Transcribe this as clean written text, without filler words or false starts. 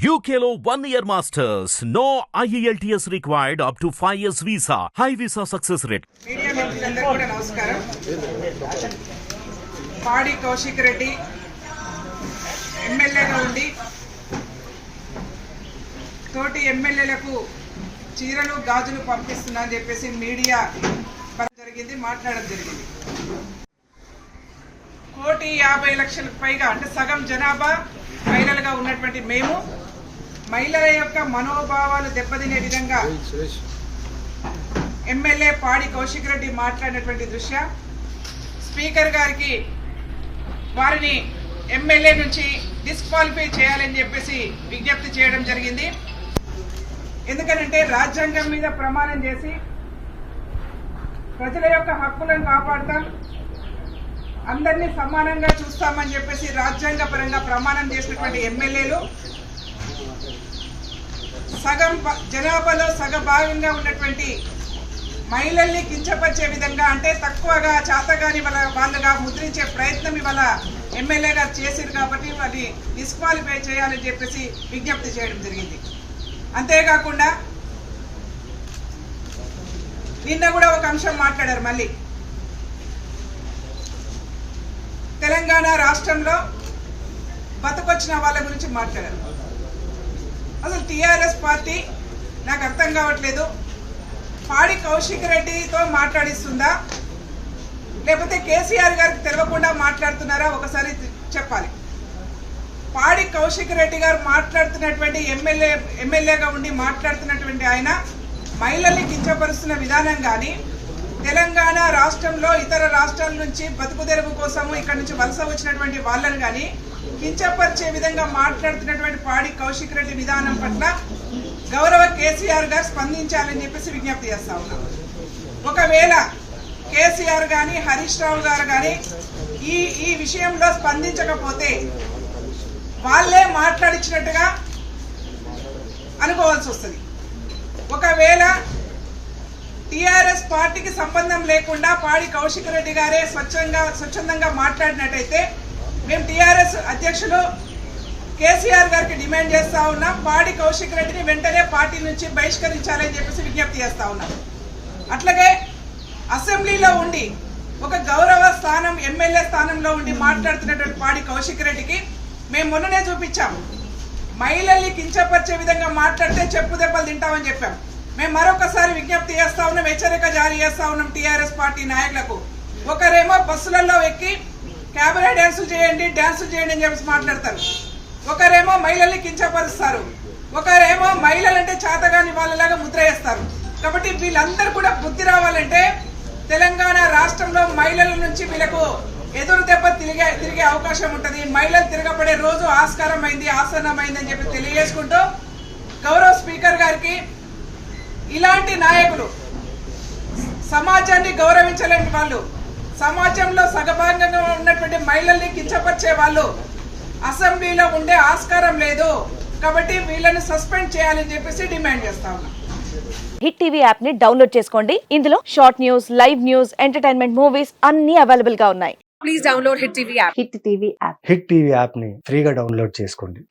UKLO 1 year masters. No IELTS required up to 5 years visa. High visa success rate. Media మిత్రులందరికీ కూడా నమస్కారం. పాడి కౌశిక్ రెడ్డి ఎమ్మెల్యేగా ఉండి తోటి ఎమ్మెల్యేలకు చీరలు గాజులు పంపిస్తున్నా అని చెప్పేసి మీడియా జరిగింది, మాట్లాడడం జరిగింది. 1,50,00,000కు పైగా అంటే సగం జనాభా మహిళలుగా ఉన్నటువంటి మేము మహిళల యొక్క మనోభావాలు దెబ్బతినే విధంగా ఎమ్మెల్యే పాడి కౌశిక్ రెడ్డి మాట్లాడినటువంటి దృశ్య స్పీకర్ గారికి వారిని ఎమ్మెల్యే నుంచి డిస్క్వాలిఫై చేయాలని చెప్పేసి విజ్ఞప్తి చేయడం జరిగింది. ఎందుకనంటే రాజ్యాంగం మీద ప్రమాణం చేసి ప్రజల యొక్క హక్కులను కాపాడతాం, అందరినీ సమానంగా చూస్తామని చెప్పేసి రాజ్యాంగ పరంగా ప్రమాణం చేసినటువంటి ఎమ్మెల్యేలు సగం జనాభాలో సగభాగంగా ఉన్నటువంటి మహిళల్ని కించపరిచే విధంగా అంటే తక్కువగా చాతగాని వాళ్ళుగా ముద్రించే ప్రయత్నం ఇవాళ ఎమ్మెల్యే గారు చేశారు కాబట్టి వాళ్ళని డిస్క్వాలిఫై చేయాలని చెప్పేసి విజ్ఞప్తి చేయడం జరిగింది. అంతేకాకుండా నిన్న కూడా ఒక అంశం మాట్లాడారు. మళ్ళీ తెలంగాణ రాష్ట్రంలో బతకొచ్చిన వాళ్ళ గురించి మాట్లాడారు. అసలు టీఆర్ఎస్ పార్టీ నాకు అర్థం కావట్లేదు, పాడి కౌశిక్ రెడ్డితో మాట్లాడిస్తుందా లేకపోతే కేసీఆర్ గారికి తెలియకుండా మాట్లాడుతున్నారా ఒకసారి చెప్పాలి. పాడి కౌశిక్ రెడ్డి గారు మాట్లాడుతున్నటువంటి ఎమ్మెల్యేగా ఉండి మాట్లాడుతున్నటువంటి ఆయన మహిళల్ని కించపరుస్తున్న విధానం కానీ తెలంగాణ రాష్ట్రంలో ఇతర రాష్ట్రాల నుంచి బతుకుదెరువు కోసము ఇక్కడ నుంచి వలస వచ్చినటువంటి వాళ్ళని కానీ కించపరిచే విధంగా మాట్లాడుతున్నటువంటి పాడి కౌశిక్ రెడ్డి విధానం పట్ల గౌరవ కేసీఆర్ గారు స్పందించాలని చెప్పేసి విజ్ఞప్తి చేస్తా ఉన్నాం. ఒకవేళ కేసీఆర్ గాని హరీష్ రావు గారు కానీ ఈ విషయంలో స్పందించకపోతే వాళ్ళే మాట్లాడించినట్టుగా అనుకోవాల్సి వస్తుంది. ఒకవేళ టీఆర్ఎస్ పార్టీకి సంబంధం లేకుండా పాడి కౌశిక్ రెడ్డి గారే స్వచ్ఛందంగా మాట్లాడినట్టయితే మేము టీఆర్ఎస్ అధ్యక్షులు కేసీఆర్ గారికి డిమాండ్ చేస్తా ఉన్నాం, పాడి కౌశిక్ రెడ్డిని వెంటనే పార్టీ నుంచి బహిష్కరించాలని చెప్పేసి విజ్ఞప్తి చేస్తా ఉన్నాం. అట్లాగే అసెంబ్లీలో ఉండి ఒక గౌరవ స్థానం ఎమ్మెల్యే స్థానంలో ఉండి మాట్లాడుతున్నటువంటి పాడి కౌశిక్ రెడ్డికి మేము మొన్ననే చూపించాము, మహిళల్ని కించపరిచే విధంగా మాట్లాడితే చెప్పు దెబ్బలు తింటామని చెప్పాం. మేము మరొకసారి విజ్ఞప్తి చేస్తా ఉన్నాం, హెచ్చరిక జారీ చేస్తా ఉన్నాం టీఆర్ఎస్ పార్టీ నాయకులకు. ఒకరేమో బస్సులలో ఎక్కి క్యాబరే డ్యాన్సులు చేయండి అని చెప్పేసి మాట్లాడతారు, ఒకరేమో మహిళల్ని కించపరుస్తారు, ఒకరేమో మహిళలంటే చేతగాని వాళ్ళలాగా ముద్ర వేస్తారు. కాబట్టి వీళ్ళందరూ కూడా బుద్ధి రావాలంటే తెలంగాణ రాష్ట్రంలో మహిళల నుంచి వీళ్ళకు ఎదురు దెబ్బ తిరిగే అవకాశం ఉంటుంది. మహిళలు తిరగబడే రోజు ఆసన్నమైంది అని చెప్పి తెలియజేసుకుంటూ గౌరవ స్పీకర్ గారికి ఇలాంటి నాయకులు సమాజాన్ని గౌరవించలేని వాళ్ళు, సమాజంలో సగభాగంగా ఉన్నటువంటి మహిళల్ని కించపరిచే వాళ్ళు అసెంబ్లీలో ఉండే ఆస్కారం లేదు కాబట్టి వీళ్ళని సస్పెండ్ చేయాలని చెప్పేసి డిమాండ్ చేస్తా ఉన్నాం. హిట్ టీవీ యాప్ ని డౌన్లోడ్ చేసుకోండి. ఇందులో short news, live news, entertainment movies అన్ని అవైలబుల్ గా ఉన్నాయి. Please download hit TV app. Hit TV app ని ఫ్రీగా డౌన్లోడ్ చేసుకోండి.